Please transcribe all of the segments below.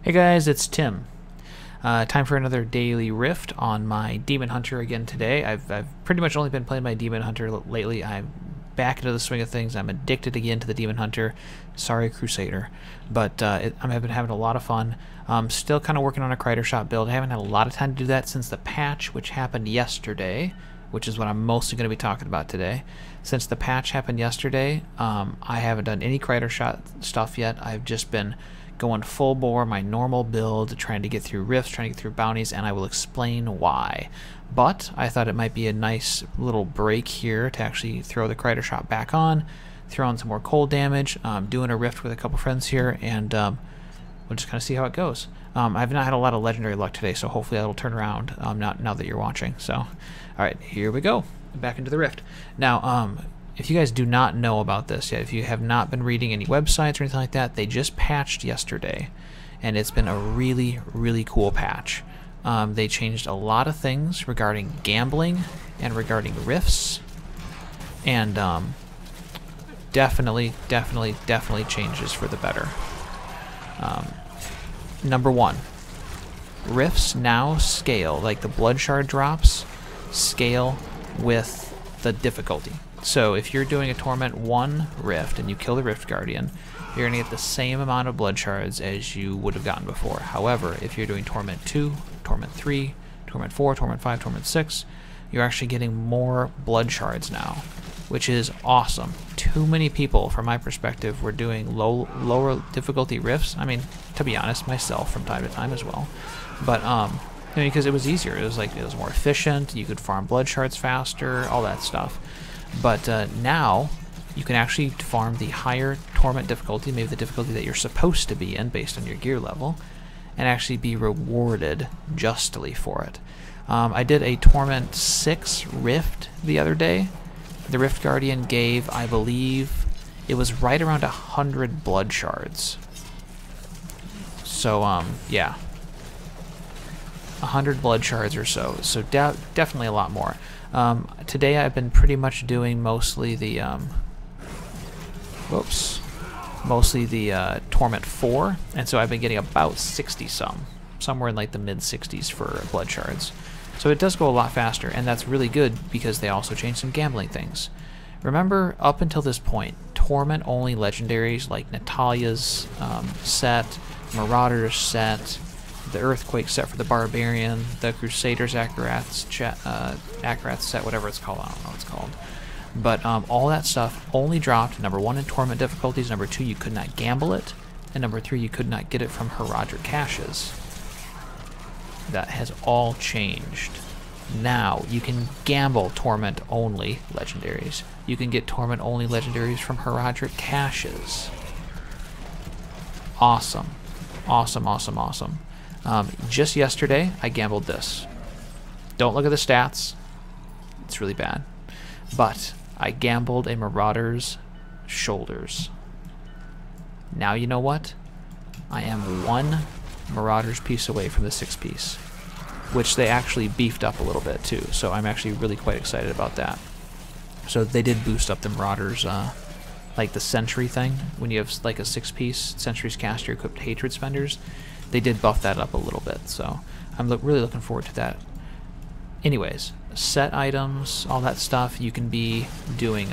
Hey guys, it's Tim. Time for another daily rift on my Demon Hunter again today. I've pretty much only been playing my Demon Hunter lately. I'm back into the swing of things. I'm addicted again to the Demon Hunter. Sorry, Crusader. But I've been having a lot of fun. Still kind of working on a Kridershot build. I haven't had a lot of time to do that since the patch, which happened yesterday, which is what I'm mostly going to be talking about today. Since the patch happened yesterday, I haven't done any Kridershot stuff yet. I've just been going full bore, my normal build, trying to get through rifts, trying to get through bounties, and I will explain why. But I thought it might be a nice little break here to actually throw the Kridershot back on, throw on some more cold damage, doing a rift with a couple friends here, and we'll just kind of see how it goes. I've not had a lot of legendary luck today, so hopefully that'll turn around now that you're watching. So, alright, here we go. Back into the rift. Now, if you guys do not know about this yet, if you have not been reading any websites or anything like that, they just patched yesterday, and it's been a really, really cool patch. They changed a lot of things regarding gambling and regarding rifts, and definitely changes for the better. Number one, rifts now scale, like the blood shard drops, scale with the difficulty. So if you're doing a Torment 1 rift and you kill the Rift Guardian, you're going to get the same amount of blood shards as you would have gotten before. However, if you're doing Torment 2, Torment 3, Torment 4, Torment 5, Torment 6, you're actually getting more blood shards now, which is awesome. Too many people, from my perspective, were doing lower difficulty rifts. I mean, to be honest, myself from time to time as well. But because it was easier. It was more efficient. You could farm blood shards faster, all that stuff. But now you can actually farm the higher Torment difficulty, maybe the difficulty that you're supposed to be in based on your gear level, and actually be rewarded justly for it. I did a Torment 6 rift the other day. The Rift Guardian gave, I believe, it was right around 100 blood shards. So, yeah. 100 blood shards or so. So definitely a lot more. Today I've been pretty much doing mostly the Torment 4, and so I've been getting about 60 somewhere in like the mid 60s for blood shards. So it does go a lot faster, and that's really good because they also changed some gambling things. Remember, up until this point, Torment only legendaries like Natalia's set, Marauder's set, the Earthquake set for the Barbarian, the Crusader's Akarath set, whatever it's called, I don't know what it's called. But all that stuff only dropped, number 1 in Torment difficulties, number 2 you could not gamble it, and number 3 you could not get it from Heraldric caches. That has all changed. Now you can gamble Torment only legendaries. You can get Torment only legendaries from Heraldric caches. Awesome. Awesome, awesome, awesome. Just yesterday, I gambled this. Don't look at the stats. It's really bad. But I gambled a Marauder's shoulders. Now you know what? I am 1 Marauder's piece away from the 6-piece, which they actually beefed up a little bit too. So I'm actually really quite excited about that. So they did boost up the Marauders, like the Sentry thing. When you have like a 6-piece Sentry's Caster equipped Hatred Spenders, they did buff that up a little bit, so I'm really looking forward to that. Anyways, set items, all that stuff, you can be doing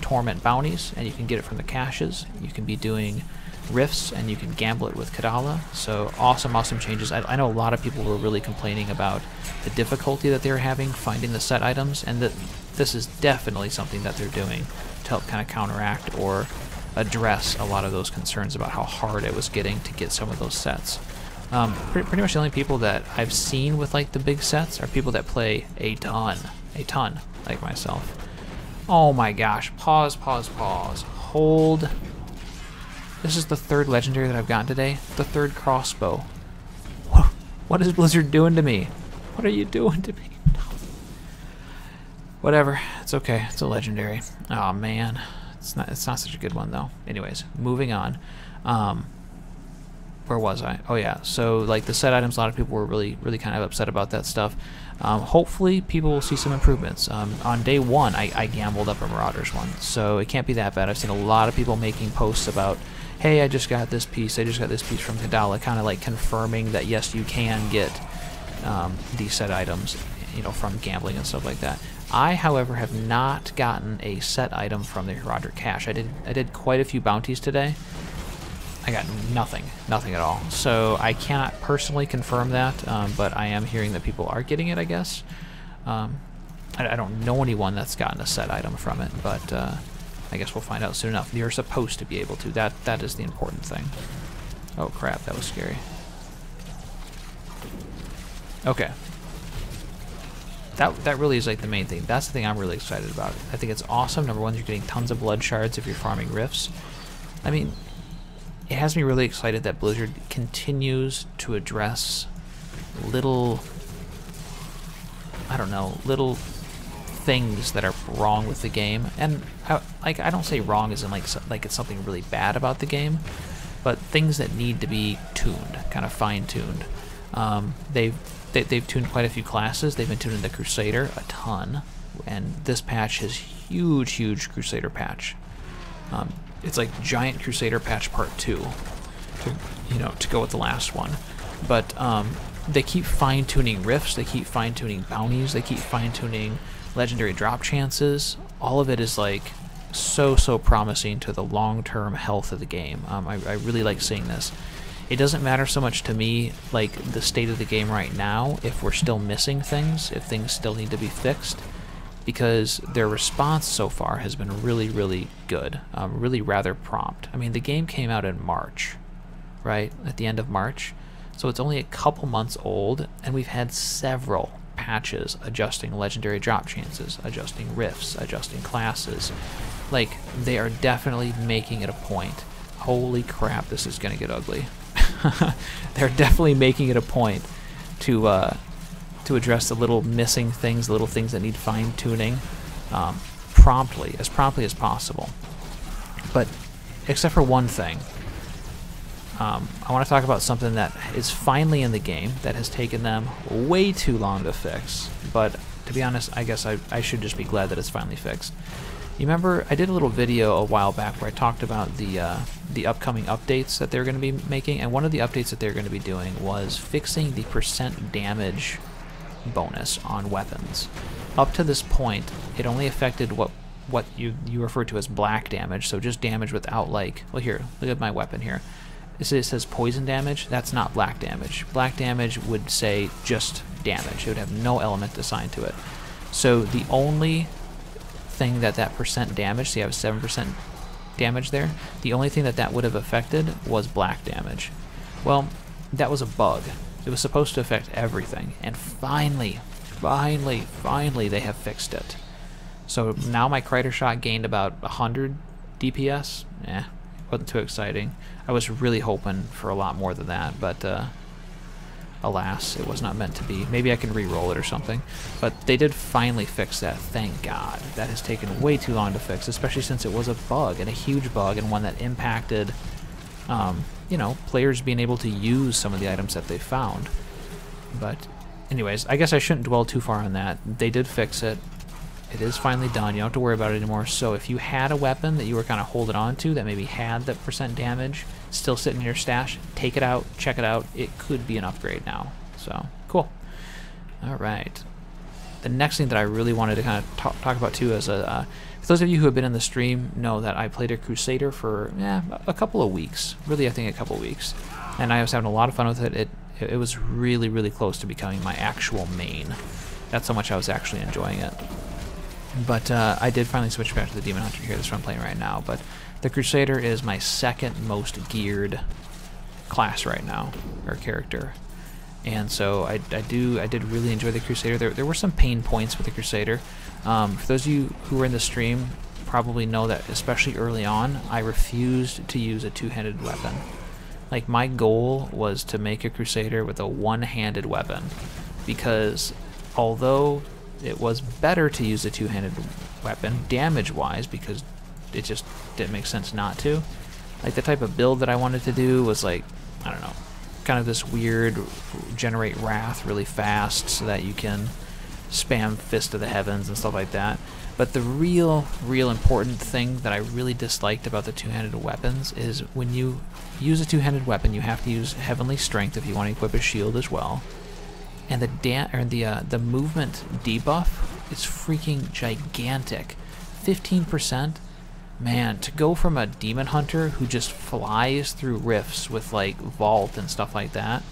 Torment bounties, and you can get it from the caches. You can be doing rifts, and you can gamble it with Kadala. So awesome, awesome changes. I know a lot of people were really complaining about the difficulty that they were having finding the set items, and that this is definitely something that they're doing to help kind of counteract or address a lot of those concerns about how hard it was getting to get some of those sets. Pretty much the only people that I've seen with like the big sets are people that play a ton, like myself. Oh my gosh, pause. Hold. This is the 3rd legendary that I've gotten today, the 3rd crossbow. What is Blizzard doing to me? What are you doing to me? No. Whatever, it's okay, it's a legendary. Oh man. It's not such a good one though. Anyways, moving on. Where was I? Oh yeah, so like the set items, a lot of people were really kind of upset about that stuff. Hopefully people will see some improvements. On day 1, I gambled up a Marauders one, so it can't be that bad. I've seen a lot of people making posts about, hey, I just got this piece from Kadala, kind of like confirming that yes, you can get these set items, you know, from gambling and stuff like that. I, however, have not gotten a set item from the Roderick cache. I did quite a few bounties today. I got nothing at all. So I cannot personally confirm that, but I am hearing that people are getting it, I guess. I don't know anyone that's gotten a set item from it, but I guess we'll find out soon enough. You're supposed to be able to. That is the important thing. Oh crap, that was scary. Okay. That really is like the main thing. That's the thing I'm really excited about. I think it's awesome. Number one, you're getting tons of blood shards if you're farming rifts. I mean, it has me really excited that Blizzard continues to address little, I don't know, little things that are wrong with the game. And I don't say wrong as in like it's something really bad about the game, but things that need to be tuned, kind of fine-tuned. They've tuned quite a few classes. They've been tuning the Crusader a ton, and this patch is huge Crusader patch. It's like giant Crusader patch part 2, to go with the last one. But they keep fine-tuning rifts, they keep fine-tuning bounties, they keep fine-tuning legendary drop chances. All of it is like so promising to the long-term health of the game. I really like seeing this. It doesn't matter so much to me, like, the state of the game right now, if we're still missing things, if things still need to be fixed, because their response so far has been really good, really rather prompt. I mean, the game came out in March, right, at the end of March, so it's only a couple months old, and we've had several patches adjusting legendary drop chances, adjusting rifts, adjusting classes. Like, they are definitely making it a point. Holy crap, this is going to get ugly. They're definitely making it a point to address the little missing things, the little things that need fine-tuning, promptly as possible. But except for one thing, I want to talk about something that is finally in the game that has taken them way too long to fix. But to be honest, I guess I should just be glad that it's finally fixed. You remember I did a little video a while back where I talked about the upcoming updates that they're going to be making, and one of the updates that they're going to be doing was fixing the % damage bonus on weapons. Up to this point, it only affected what you refer to as black damage, so just damage without, like, well, here, look at my weapon here. It says poison damage. That's not black damage. Black damage would say just damage. It would have no element assigned to it. So the only thing that % damage, so you have 7% damage there, the only thing that would have affected was black damage. Well, that was a bug. It was supposed to affect everything, and finally they have fixed it. So now my Kridershot gained about 100 DPS. Wasn't too exciting. I was really hoping for a lot more than that, but alas, it was not meant to be. Maybe I can re-roll it or something. But they did finally fix that, thank God. That has taken way too long to fix, especially since it was a bug, and a huge bug, and one that impacted, players being able to use some of the items that they found. But anyways, I guess I shouldn't dwell too far on that. They did fix it. It is finally done. You don't have to worry about it anymore. So if you had a weapon that you were kind of holding on to that maybe had that % damage still sitting in your stash, take it out, check it out. It could be an upgrade now. So, cool. All right. The next thing that I really wanted to kind of talk about too is, for those of you who have been in the stream know that I played a Crusader for a couple of weeks. Really, I think a couple of weeks. And I was having a lot of fun with it. It was really close to becoming my actual main. That's how much I was actually enjoying it. But I did finally switch back to the Demon Hunter here. That's what I'm playing right now. But the Crusader is my second most geared class right now, or character. And so I did really enjoy the Crusader. There were some pain points with the Crusader. For those of you who were in the stream, probably know that, especially early on, I refused to use a two-handed weapon. Like, my goal was to make a Crusader with a one-handed weapon, because although it was better to use a two-handed weapon damage-wise, because it just didn't make sense not to. Like, the type of build that I wanted to do was, like, I don't know, kind of this weird generate wrath really fast so that you can spam Fist of the Heavens and stuff like that. But the real important thing that I really disliked about the two-handed weapons is when you use a two-handed weapon, you have to use Heavenly Strength if you want to equip a shield as well. And the movement debuff is freaking gigantic. 15%. Man, to go from a Demon Hunter who just flies through rifts with like Vault and stuff like that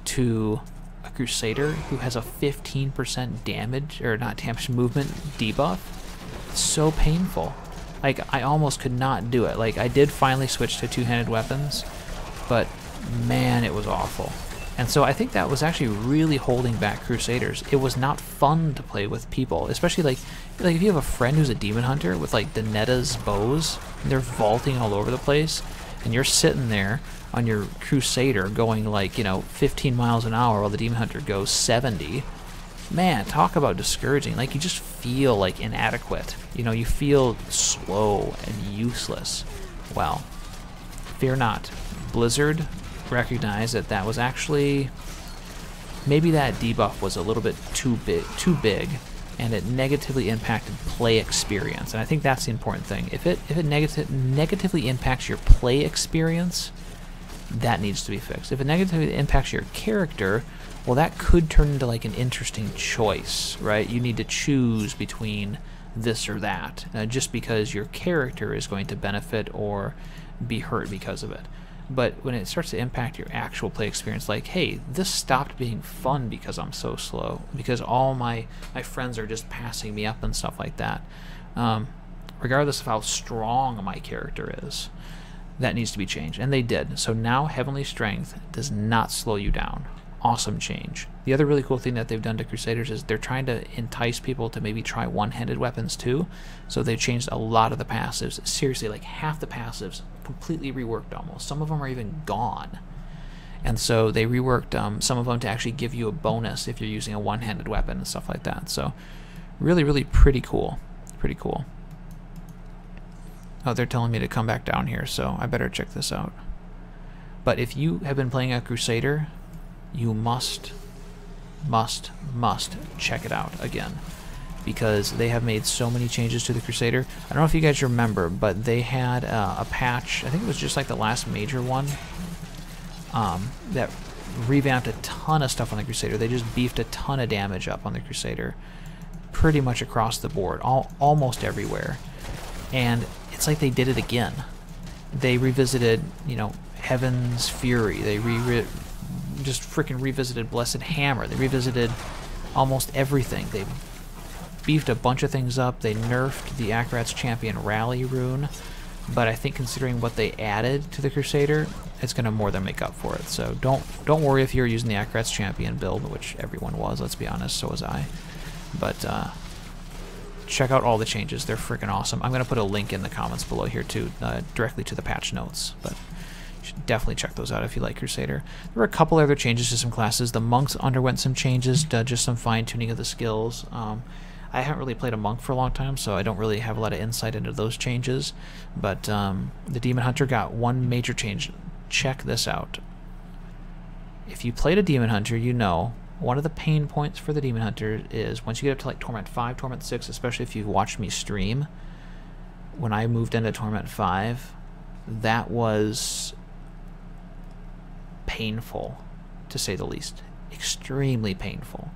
to a Crusader who has a 15% damage, or not damage, movement debuff, it's so painful. Like, I almost could not do it. Like, I did finally switch to two-handed weapons, but man, it was awful. And so I think that was actually really holding back Crusaders. It was not fun to play with people, especially like if you have a friend who's a Demon Hunter with like Danetta's bows, and they're vaulting all over the place, and you're sitting there on your Crusader going like, you know, 15 miles an hour while the Demon Hunter goes 70. Man, talk about discouraging. Like, you just feel like inadequate. You know, you feel slow and useless. Well, fear not. Blizzard recognized that that was actually, maybe that debuff was a little bit too big, and it negatively impacted play experience. And I think that's the important thing. If it negatively impacts your play experience, that needs to be fixed. If it negatively impacts your character, well, that could turn into like an interesting choice, right? You need to choose between this or that, just because your character is going to benefit or be hurt because of it. But when it starts to impact your actual play experience, like, hey, this stopped being fun because I'm so slow, because all my friends are just passing me up and stuff like that, regardless of how strong my character is, that needs to be changed. And they did. So now Heavenly Strength does not slow you down. Awesome change. The other really cool thing that they've done to Crusaders is they're trying to entice people to maybe try one-handed weapons too. So they've changed a lot of the passives. Seriously, like half the passives completely reworked almost. Some of them are even gone. And so they reworked some of them to actually give you a bonus if you're using a one-handed weapon and stuff like that. So really pretty cool. Pretty cool. Oh, they're telling me to come back down here, so I better check this out. But if you have been playing a Crusader, you must check it out again, because they have made so many changes to the Crusader. I don't know if you guys remember, but they had a patch, I think it was just like the last major one, that revamped a ton of stuff on the Crusader. They just beefed a ton of damage up on the Crusader pretty much across the board, almost everywhere. And it's like they did it again. They revisited, you know, Heaven's Fury. They just freaking revisited Blessed Hammer. They revisited almost everything. They beefed a bunch of things up. They nerfed the Akarat's Champion Rally rune, but I think considering what they added to the Crusader, it's going to more than make up for it. So don't worry if you're using the Akarat's Champion build, which everyone was, let's be honest, so was I. But check out all the changes. They're freaking awesome. I'm going to put a link in the comments below here too, directly to the patch notes, but you should definitely check those out if you like Crusader. There were a couple other changes to some classes. The monks underwent some changes, just some fine-tuning of the skills. I haven't really played a monk for a long time, so I don't really have a lot of insight into those changes, but the Demon Hunter got one major change. Check this out. If you played a Demon Hunter, you know one of the pain points for the Demon Hunter is once you get up to like Torment 5, Torment 6, especially if you've watched me stream, when I moved into Torment 5, that was painful, to say the least. Extremely painful.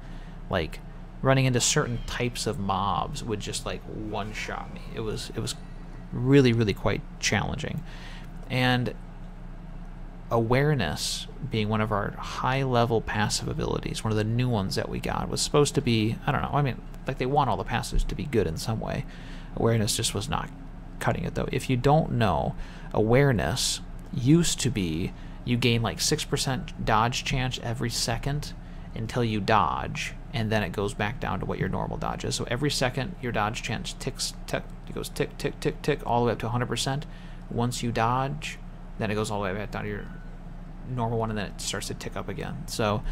Like, running into certain types of mobs would just like one-shot me. It was really quite challenging. And awareness, being one of our high-level passive abilities, one of the new ones that we got, was supposed to be, I don't know, I mean, like they want all the passives to be good in some way. Awareness just was not cutting it, though. If you don't know, awareness used to be you gain like 6% dodge chance every second until you dodge, and then it goes back down to what your normal dodge is. So every second your dodge chance ticks, tick, it goes tick, tick, tick, tick, all the way up to 100%. Once you dodge, then it goes all the way back down to your normal one, and then it starts to tick up again. So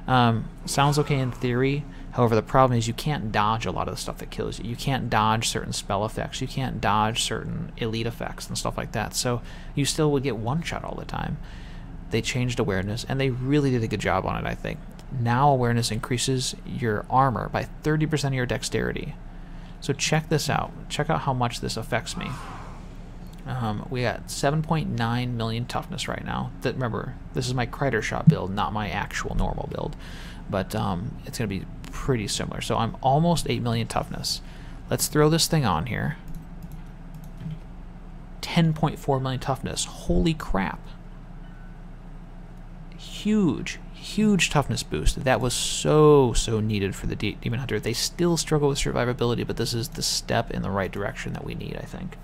sounds okay in theory. However, the problem is you can't dodge a lot of the stuff that kills you. You can't dodge certain spell effects. You can't dodge certain elite effects and stuff like that. So you still would get one shot all the time. They changed awareness, and they really did a good job on it, I think. Now awareness increases your armor by 30% of your dexterity. So check this out. Check out how much this affects me. We got 7.9 million toughness right now. Remember, this is my Kridershot build, not my actual normal build. But it's going to be pretty similar. So I'm almost 8 million toughness. Let's throw this thing on here. 10.4 million toughness. Holy crap. Huge, huge toughness boost. That was so needed for the Demon Hunter. They still struggle with survivability, but this is the step in the right direction that we need, I think.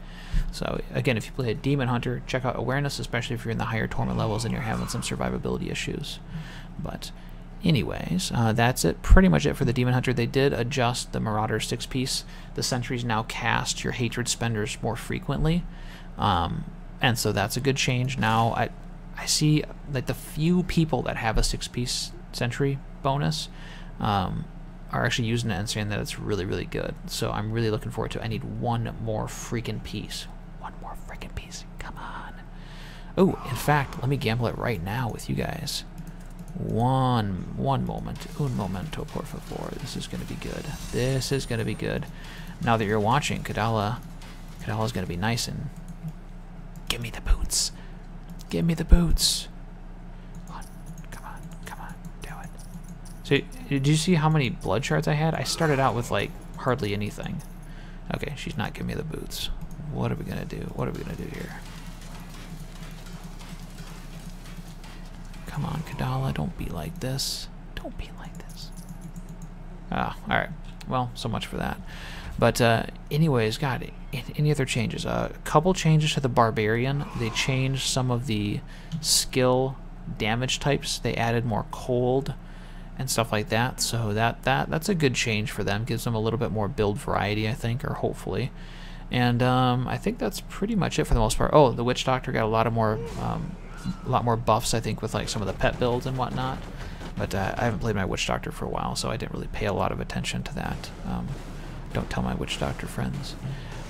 So again, if you play a Demon Hunter, check out Awareness, especially if you're in the higher torment levels and you're having some survivability issues. But anyways, that's it. Pretty much it for the Demon Hunter. They did adjust the Marauder 6-piece. The sentries now cast your Hatred Spenders more frequently. And so that's a good change. Now I see like the few people that have a 6-piece sentry bonus are actually using it and saying that it's really good. So I'm really looking forward to it. I need one more freaking piece. One more freaking piece. Come on. Oh, in fact, let me gamble it right now with you guys. One moment. Un momento, por favor. This is going to be good. This is going to be good. Now that you're watching, Kadala's going to be nice and... Give me the boots. Give me the boots. Come on, do it. So, did you see how many blood shards I had? I started out with, like, hardly anything. Okay, she's not giving me the boots. What are we gonna do? What are we gonna do here? Come on, Kadala, don't be like this. Don't be like this. Ah, alright. Well, so much for that. But, anyways, God, any other changes? A couple changes to the Barbarian. They changed some of the skill damage types. They added more cold and stuff like that. So that's a good change for them. Gives them a little bit more build variety, I think, or hopefully. And I think that's pretty much it for the most part. Oh, the Witch Doctor got a lot more buffs, I think, with like some of the pet builds and whatnot. But I haven't played my Witch Doctor for a while, so I didn't really pay a lot of attention to that. Don't tell my Witch Doctor friends.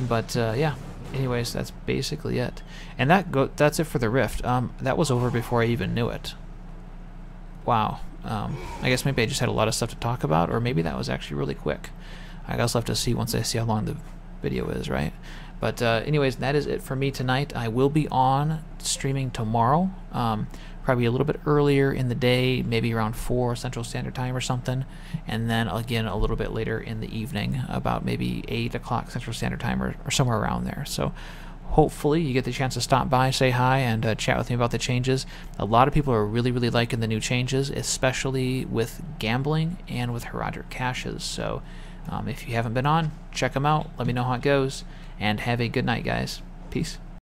But yeah, anyways, that's basically it. And that's it for the Rift. That was over before I even knew it. Wow. I guess maybe I just had a lot of stuff to talk about, or maybe that was actually really quick. I guess I'll have to see once I see how long the video is, right? But anyways, that is it for me tonight. I will be on streaming tomorrow, probably a little bit earlier in the day, maybe around 4 Central Standard Time or something, and then again a little bit later in the evening, about maybe 8 o'clock Central Standard Time or somewhere around there. So hopefully you get the chance to stop by, say hi, and chat with me about the changes. A lot of people are really liking the new changes, especially with gambling and with Heraldric caches. So if you haven't been on, check them out. Let me know how it goes, and have a good night, guys. Peace.